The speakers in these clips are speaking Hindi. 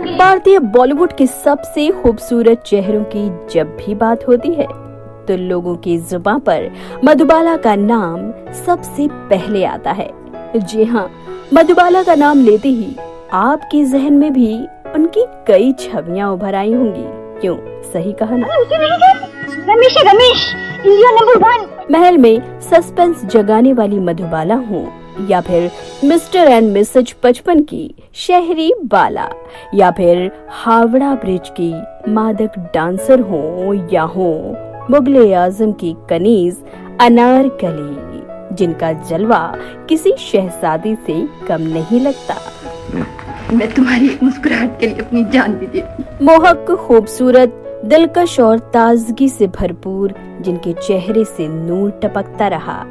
भारतीय बॉलीवुड के सबसे खूबसूरत चेहरों की जब भी बात होती है तो लोगों की जुबान पर मधुबाला का नाम सबसे पहले आता है। जी हाँ, मधुबाला का नाम लेते ही आपके जहन में भी उनकी कई छवियां उभर आई होंगी। क्यों, सही कहा ना? Ramesh, India number 1। महल में सस्पेंस जगाने वाली मधुबाला हो या फिर मिस्टर एंड मिसेज 55 की शहरी बाला, या फिर हावड़ा ब्रिज की मादक डांसर हो या हो मुगले आजम की कनीज अनारकली, जिनका जलवा किसी शहजादी से कम नहीं लगता। मैं तुम्हारी मुस्कुराहट के लिए अपनी जान भी देती। मोहक, खूबसूरत, दिलकश और ताजगी से भरपूर जिनके चेहरे से नूर टपकता रहा,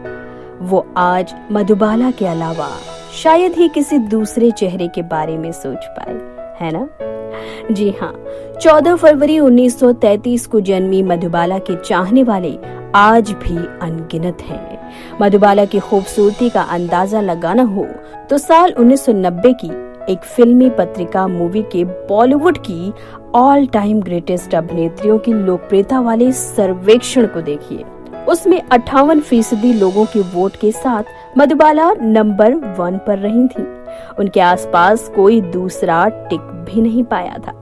वो आज मधुबाला के अलावा शायद ही किसी दूसरे चेहरे के बारे में सोच पाए, है ना? जी हाँ, 14 फरवरी 1933 को जन्मी मधुबाला के चाहने वाले आज भी अनगिनत हैं। मधुबाला की खूबसूरती का अंदाजा लगाना हो तो साल 1990 की एक फिल्मी पत्रिका मूवी के बॉलीवुड की ऑल टाइम ग्रेटेस्ट अभिनेत्रियों की लोकप्रियता वाले सर्वेक्षण को देखिए। उसमें 58% लोगों के वोट के साथ मधुबाला नंबर 1 पर रही थी। उनके आसपास कोई दूसरा टिक भी नहीं पाया था।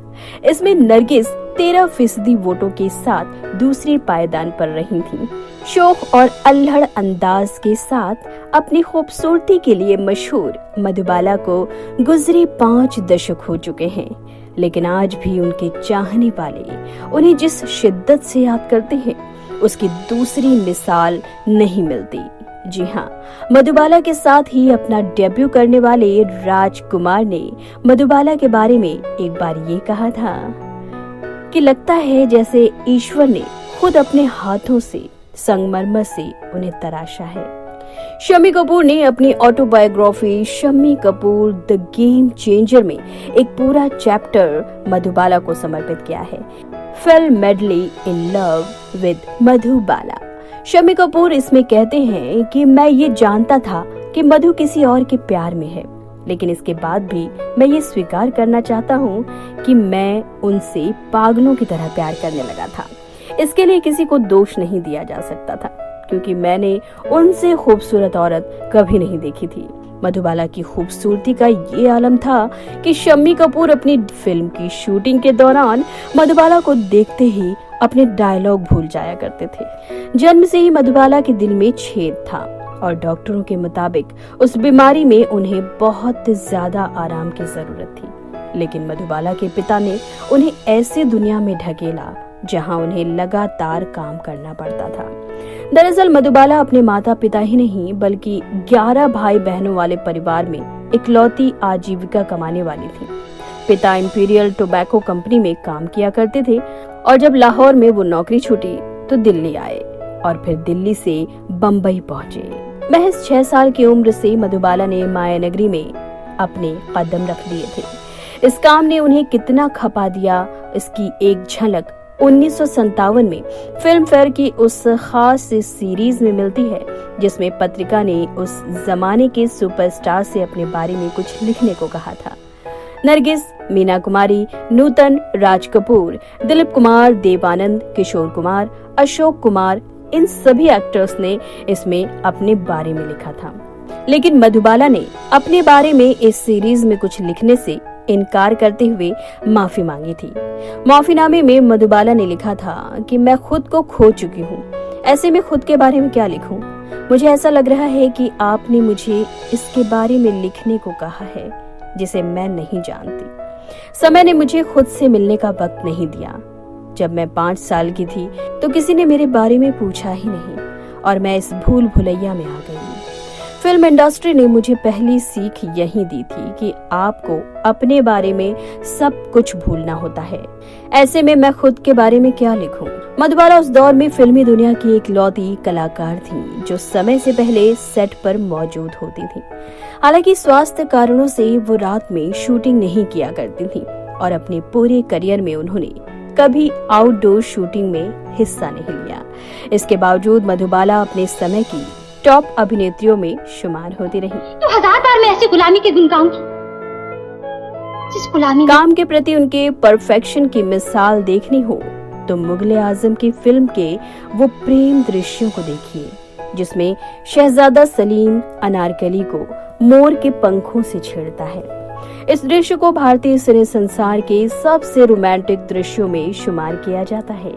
इसमें नरगिस 13% वोटों के साथ दूसरे पायदान पर रही थी। शौक और अल्हड़ अंदाज के साथ अपनी खूबसूरती के लिए मशहूर मधुबाला को गुजरे 5 दशक हो चुके हैं, लेकिन आज भी उनके चाहने वाले उन्हें जिस शिद्दत से याद करते हैं उसकी दूसरी मिसाल नहीं मिलती। जी हाँ, मधुबाला के साथ ही अपना डेब्यू करने वाले राजकुमार ने मधुबाला के बारे में एक बार ये कहा था कि लगता है जैसे ईश्वर ने खुद अपने हाथों से संगमरमर से उन्हें तराशा है। शम्मी कपूर ने अपनी autobiography Shammi Kapoor the game changer में एक पूरा चैप्टर मधुबाला को समर्पित किया है। Film medley in love with Madhubala. Shammi Kapoor इसमें कहते हैं कि मैं ये जानता था कि मधु किसी और के प्यार में है, लेकिन इसके बाद भी मैं ये स्वीकार करना चाहता हूँ कि मैं उनसे पागलों की तरह प्यार करने लगा था। इसके लिए किसी को दोष नहीं दिया जा सकता था, क्योंकि मैंने उनसे खूबसूरत औरत कभी नहीं देखी थी। मधुबाला की खूबसूरती का ये आलम था कि शम्मी कपूर अपनी फिल्म की शूटिंग के दौरान मधुबाला को देखते ही अपने डायलॉग भूल जाया करते थे। जन्म से ही मधुबाला के दिल में छेद था और डॉक्टरों के मुताबिक उस बीमारी में उन्हें बहुत ज्यादा आराम की जरूरत थी, लेकिन मधुबाला के पिता ने उन्हें ऐसे दुनिया में ढकेला जहां उन्हें लगातार काम करना पड़ता था। दरअसल मधुबाला अपने माता पिता ही नहीं बल्कि 11 भाई बहनों वाले परिवार में इकलौती आजीविका कमाने वाली थी। पिता इंपीरियल टोबैको कंपनी में काम किया करते थे और जब लाहौर में वो नौकरी छूटी तो दिल्ली आए और फिर दिल्ली से बम्बई पहुंचे। महज 6 साल की उम्र से मधुबाला ने माया नगरी में अपने कदम रख दिए थे। इस काम ने उन्हें कितना खपा दिया, इसकी एक झलक 1957 में फिल्म फेयर की उस खास सीरीज में मिलती है जिसमें पत्रिका ने उस जमाने के सुपरस्टार से अपने बारे में कुछ लिखने को कहा था। नरगिस, मीना कुमारी, नूतन, राज कपूर, दिलीप कुमार, देव आनंद, किशोर कुमार, अशोक कुमार, इन सभी एक्टर्स ने इसमें अपने बारे में लिखा था। लेकिन मधुबाला ने अपने बारे में इस सीरीज में कुछ लिखने से इनकार करते हुए माफी मांगी थी। माफीनामे में मधुबाला ने लिखा था कि मैं खुद को खो चुकी हूँ, ऐसे में खुद के बारे में क्या लिखूं? मुझे ऐसा लग रहा है कि आपने मुझे इसके बारे में लिखने को कहा है जिसे मैं नहीं जानती। समय ने मुझे खुद से मिलने का वक्त नहीं दिया। जब मैं 5 साल की थी तो किसी ने मेरे बारे में पूछा ही नहीं और मैं इस भूल भुलैया में आ गई। फिल्म इंडस्ट्री ने मुझे पहली सीख यही दी थी कि आपको अपने बारे में सब कुछ भूलना होता है। ऐसे में मैं खुद के बारे में क्या लिखूं? मधुबाला उस दौर में फिल्मी दुनिया की इकलौती कलाकार थी जो समय से पहले सेट पर मौजूद होती थी। हालांकि स्वास्थ्य कारणों से वो रात में शूटिंग नहीं किया करती थी और अपने पूरे करियर में उन्होंने कभी आउटडोर शूटिंग में हिस्सा नहीं लिया। इसके बावजूद मधुबाला अपने समय की टॉप अभिनेत्रियों में शुमार होती रही। तो 1000 बार मैं ऐसी गुलामी के गुण गाऊंगी जिस गुलामी काम के प्रति उनके परफेक्शन की मिसाल देखनी हो तो मुगले आजम की फिल्म के वो प्रेम दृश्यों को देखिए, जिसमें शहजादा सलीम अनारकली को मोर के पंखों से छेड़ता है। इस दृश्य को भारतीय सिने संसार के सबसे रोमांटिक दृश्यों में शुमार किया जाता है।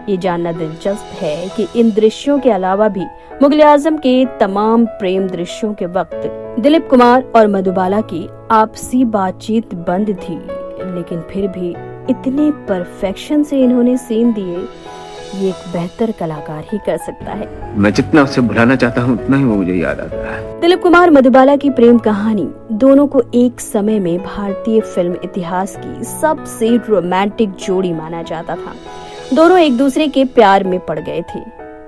ये जानना दिलचस्प है कि इन दृश्यों के अलावा भी मुगले आजम के तमाम प्रेम दृश्यों के वक्त दिलीप कुमार और मधुबाला की आपसी बातचीत बंद थी, लेकिन फिर भी इतने परफेक्शन से इन्होंने सीन दिए, ये एक बेहतर कलाकार ही कर सकता है। मैं जितना उसे भुलाना चाहता हूँ उतना ही वो मुझे याद आता है। दिलीप कुमार मधुबाला की प्रेम कहानी दोनों को एक समय में भारतीय फिल्म इतिहास की सबसे रोमांटिक जोड़ी माना जाता था। दोनों एक दूसरे के प्यार में पड़ गए थे।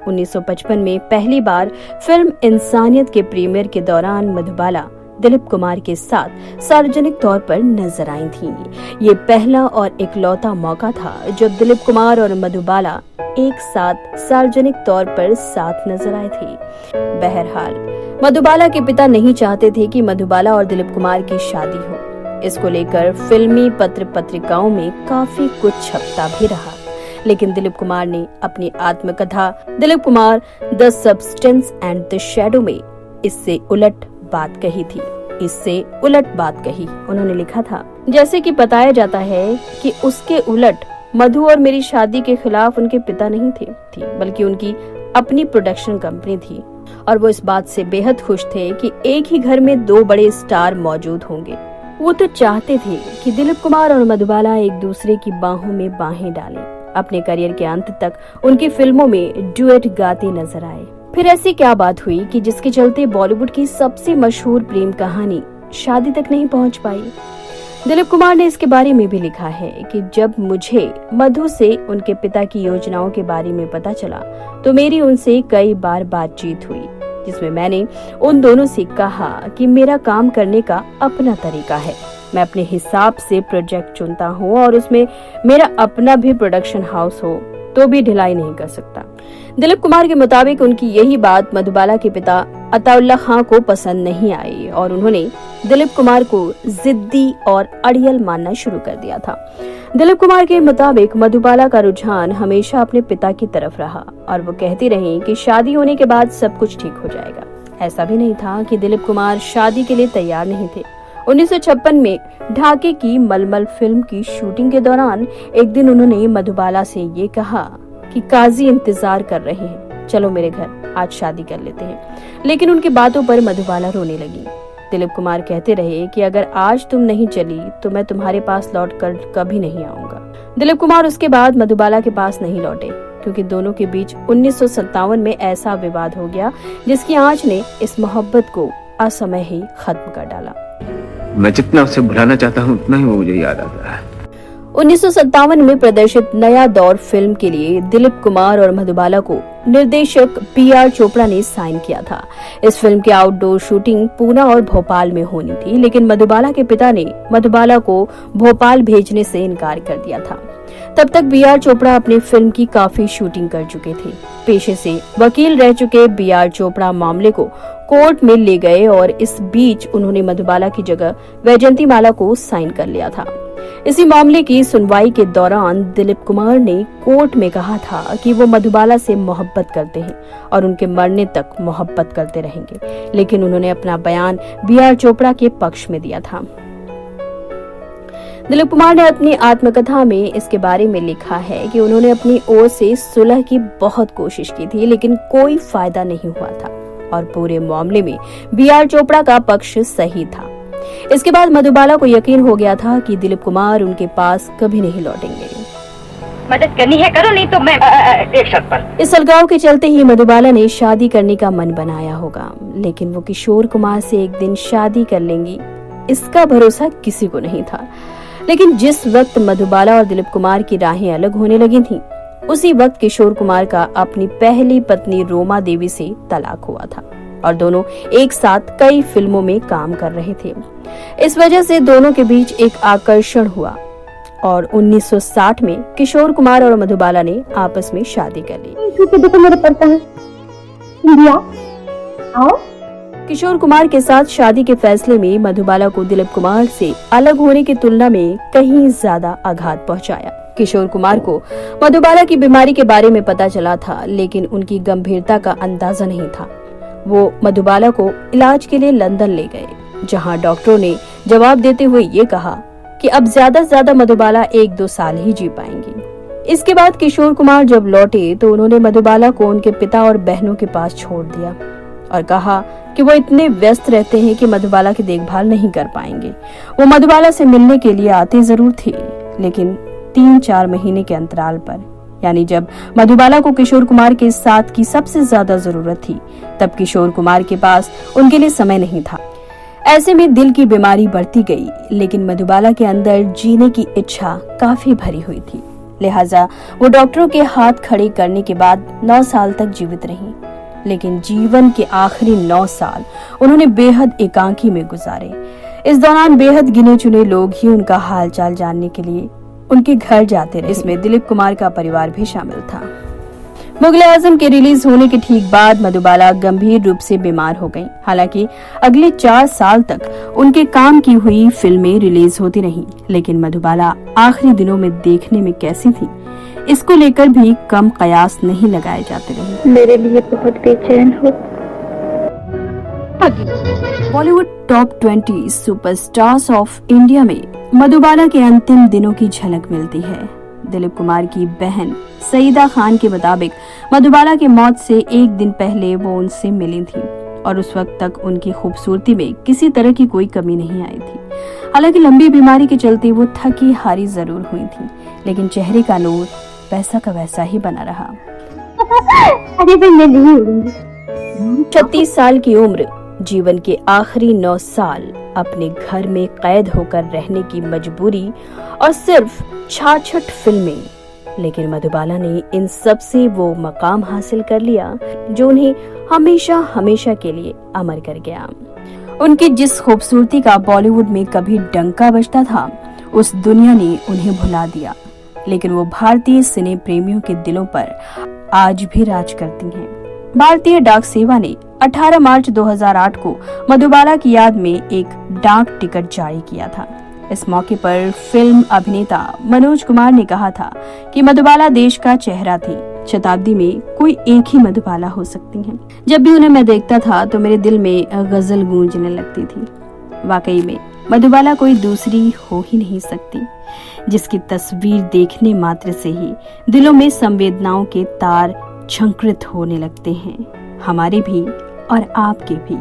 1955 में पहली बार फिल्म इंसानियत के प्रीमियर के दौरान मधुबाला दिलीप कुमार के साथ सार्वजनिक तौर पर नजर आई थीं। ये पहला और इकलौता मौका था जब दिलीप कुमार और मधुबाला एक साथ सार्वजनिक तौर पर साथ नजर आए थे। बहरहाल मधुबाला के पिता नहीं चाहते थे कि मधुबाला और दिलीप कुमार की शादी हो। इसको लेकर फिल्मी पत्र पत्रिकाओं में काफी कुछ छपता भी रहा, लेकिन दिलीप कुमार ने अपनी आत्मकथा Dilip Kumar the substance and the shadow में इससे उलट बात कही थी। उन्होंने लिखा था, जैसे कि बताया जाता है कि उसके उलट मधु और मेरी शादी के खिलाफ उनके पिता नहीं थे, बल्कि उनकी अपनी प्रोडक्शन कंपनी थी और वो इस बात से बेहद खुश थे कि एक ही घर में दो बड़े स्टार मौजूद होंगे। वो तो चाहते थे कि दिलीप कुमार और मधुबाला एक दूसरे की बाहों में बाहें डालें। अपने करियर के अंत तक उनकी फिल्मों में डुएट गाते नजर आए। फिर ऐसी क्या बात हुई कि जिसके चलते बॉलीवुड की सबसे मशहूर प्रेम कहानी शादी तक नहीं पहुंच पाई। दिलीप कुमार ने इसके बारे में भी लिखा है कि जब मुझे मधु से उनके पिता की योजनाओं के बारे में पता चला तो मेरी उनसे कई बार बातचीत हुई, जिसमें मैंने उन दोनों से कहा कि मेरा काम करने का अपना तरीका है। मैं अपने हिसाब से प्रोजेक्ट चुनता हूँ और उसमें मेरा अपना भी प्रोडक्शन हाउस हो तो भी ढिलाई नहीं कर सकता। दिलीप कुमार के मुताबिक उनकी यही बात मधुबाला के पिता अताउल्लाह खां को पसंद नहीं आई और उन्होंने दिलीप कुमार को जिद्दी और अड़ियल मानना शुरू कर दिया था। दिलीप कुमार के मुताबिक मधुबाला का रुझान हमेशा अपने पिता की तरफ रहा और वो कहती रही कि शादी होने के बाद सब कुछ ठीक हो जाएगा। ऐसा भी नहीं था कि दिलीप कुमार शादी के लिए तैयार नहीं थे। 1956 में ढाके की मलमल फिल्म की शूटिंग के दौरान एक दिन उन्होंने मधुबाला से ये कहा कि काजी इंतजार कर रहे हैं, चलो मेरे घर, आज शादी कर लेते हैं। लेकिन उनकी बातों पर मधुबाला रोने लगी। दिलीप कुमार कहते रहे कि अगर आज तुम नहीं चली तो मैं तुम्हारे पास लौट कर कभी नहीं आऊंगा। दिलीप कुमार उसके बाद मधुबाला के पास नहीं लौटे, क्योंकि दोनों के बीच 1957 में ऐसा विवाद हो गया जिसकी आंच ने इस मोहब्बत को असमय ही खत्म कर डाला। मैं जितना उसे भुलाना चाहता हूँ उतना ही वो मुझे याद आता है। 1957 में प्रदर्शित नया दौर फिल्म के लिए दिलीप कुमार और मधुबाला को निर्देशक पीआर चोपड़ा ने साइन किया था। इस फिल्म की आउटडोर शूटिंग पूना और भोपाल में होनी थी, लेकिन मधुबाला के पिता ने मधुबाला को भोपाल भेजने से इनकार कर दिया था। तब तक बीआर चोपड़ा अपनी फिल्म की काफी शूटिंग कर चुके थे। पेशे से वकील रह चुके बीआर चोपड़ा मामले को कोर्ट में ले गए और इस बीच उन्होंने मधुबाला की जगह वैजयंतीमाला को साइन कर लिया था। इसी मामले की सुनवाई के दौरान दिलीप कुमार ने कोर्ट में कहा था कि वो मधुबाला से मोहब्बत करते हैं और उनके मरने तक मोहब्बत करते रहेंगे, लेकिन उन्होंने अपना बयान बीआर चोपड़ा के पक्ष में दिया था। दिलीप कुमार ने अपनी आत्मकथा में इसके बारे में लिखा है कि उन्होंने अपनी ओर से सुलह की बहुत कोशिश की थी, लेकिन कोई फायदा नहीं हुआ था और पूरे मामले में बीआर चोपड़ा का पक्ष सही था। इसके बाद मधुबाला को यकीन हो गया था कि दिलीप कुमार उनके पास कभी नहीं लौटेंगे। मदद करनी है करो, नहीं तो मैं एक शर्त पर। इस अलगाव के चलते ही मधुबाला ने शादी करने का मन बनाया होगा, लेकिन वो किशोर कुमार से एक दिन शादी कर लेंगी, इसका भरोसा किसी को नहीं था। लेकिन जिस वक्त मधुबाला और दिलीप कुमार की राहें अलग होने लगी थीं, उसी वक्त किशोर कुमार का अपनी पहली पत्नी रोमा देवी से तलाक हुआ था और दोनों एक साथ कई फिल्मों में काम कर रहे थे। इस वजह से दोनों के बीच एक आकर्षण हुआ और 1960 में किशोर कुमार और मधुबाला ने आपस में शादी कर ली। देखो मेरे पड़ता है इंडिया, आओ। किशोर कुमार के साथ शादी के फैसले में मधुबाला को दिलीप कुमार से अलग होने की तुलना में कहीं ज्यादा आघात पहुंचाया। किशोर कुमार को मधुबाला की बीमारी के बारे में पता चला था, लेकिन उनकी गंभीरता का अंदाजा नहीं था। वो मधुबाला को इलाज के लिए लंदन ले गए, जहां डॉक्टरों ने जवाब देते हुए ये कहा कि अब ज्यादा से ज्यादा मधुबाला 1-2 साल ही जी पाएंगी। इसके बाद किशोर कुमार जब लौटे तो उन्होंने मधुबाला को उनके पिता और बहनों के पास छोड़ दिया और कहा कि वो इतने व्यस्त रहते हैं कि मधुबाला की देखभाल नहीं कर पाएंगे। वो मधुबाला से मिलने के लिए आते जरूर थे, लेकिन 3-4 महीने के अंतराल पर, यानी जब मधुबाला को किशोर कुमार के साथ की सबसे ज्यादा जरूरत थी, तब किशोर कुमार के पास उनके लिए समय नहीं था। ऐसे में दिल की बीमारी बढ़ती गई, लेकिन मधुबाला के अंदर जीने की इच्छा काफी भरी हुई थी। लिहाजा वो डॉक्टरों के हाथ खड़े करने के बाद 9 साल तक जीवित रहीं। लेकिन जीवन के आखिरी 9 साल उन्होंने बेहद एकांकी में गुजारे। इस दौरान बेहद गिने चुने लोग ही उनका हालचाल जानने के लिए उनके घर जाते रहे। इसमें दिलीप कुमार का परिवार भी शामिल था। मुगले आजम के रिलीज होने के ठीक बाद मधुबाला गंभीर रूप से बीमार हो गईं। हालांकि अगले 4 साल तक उनके काम की हुई फिल्में रिलीज होती रहीं, लेकिन मधुबाला आखिरी दिनों में देखने में कैसी थी, इसको लेकर भी कम कयास नहीं लगाए जाते रहे। मेरे लिए बहुत बेचैन हो। Bollywood top 20 superstars of India में मधुबाला के अंतिम दिनों की झलक मिलती है। दिलीप कुमार की बहन सईदा खान के मुताबिक मधुबाला की मौत से 1 दिन पहले वो उनसे मिली थी और उस वक्त तक उनकी खूबसूरती में किसी तरह की कोई कमी नहीं आई थी। हालांकि लंबी बीमारी के चलते वो थकी हारी जरूर हुई थी, लेकिन चेहरे का नूर वैसा का वैसा ही बना रहा। अरे मैं नहीं उड़ूंगी। 36 साल की उम्र, जीवन के आखिरी 9 साल अपने घर में कैद होकर रहने की मजबूरी और सिर्फ 66 फिल्में, लेकिन मधुबाला ने इन सब से वो मकाम हासिल कर लिया जो उन्हें हमेशा हमेशा के लिए अमर कर गया। उनकी जिस खूबसूरती का बॉलीवुड में कभी डंका बजता था, उस दुनिया ने उन्हें भुला दिया, लेकिन वो भारतीय सिने प्रेमियों के दिलों पर आज भी राज करती हैं। भारतीय डाक सेवा ने 18 मार्च 2008 को मधुबाला की याद में एक डाक टिकट जारी किया था। इस मौके पर फिल्म अभिनेता मनोज कुमार ने कहा था कि मधुबाला देश का चेहरा थी। शताब्दी में कोई एक ही मधुबाला हो सकती है। जब भी उन्हें मैं देखता था तो मेरे दिल में गजल गूंजने लगती थी। वाकई में मधुबाला कोई दूसरी हो ही नहीं सकती, जिसकी तस्वीर देखने मात्र से ही दिलों में संवेदनाओं के तार झंकृत होने लगते हैं, हमारे भी और आपके भी,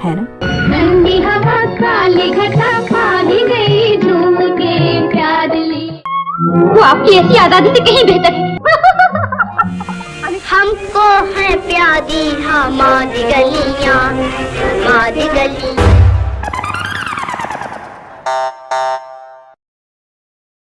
है ना? ठंडी हवा काली घटा पानी गई झूम के प्यार ली। वो आपकी ऐसी आजादी से कहीं बेहतर है। हमको है प्यारी हमारी गलियां, हमारी गलियां।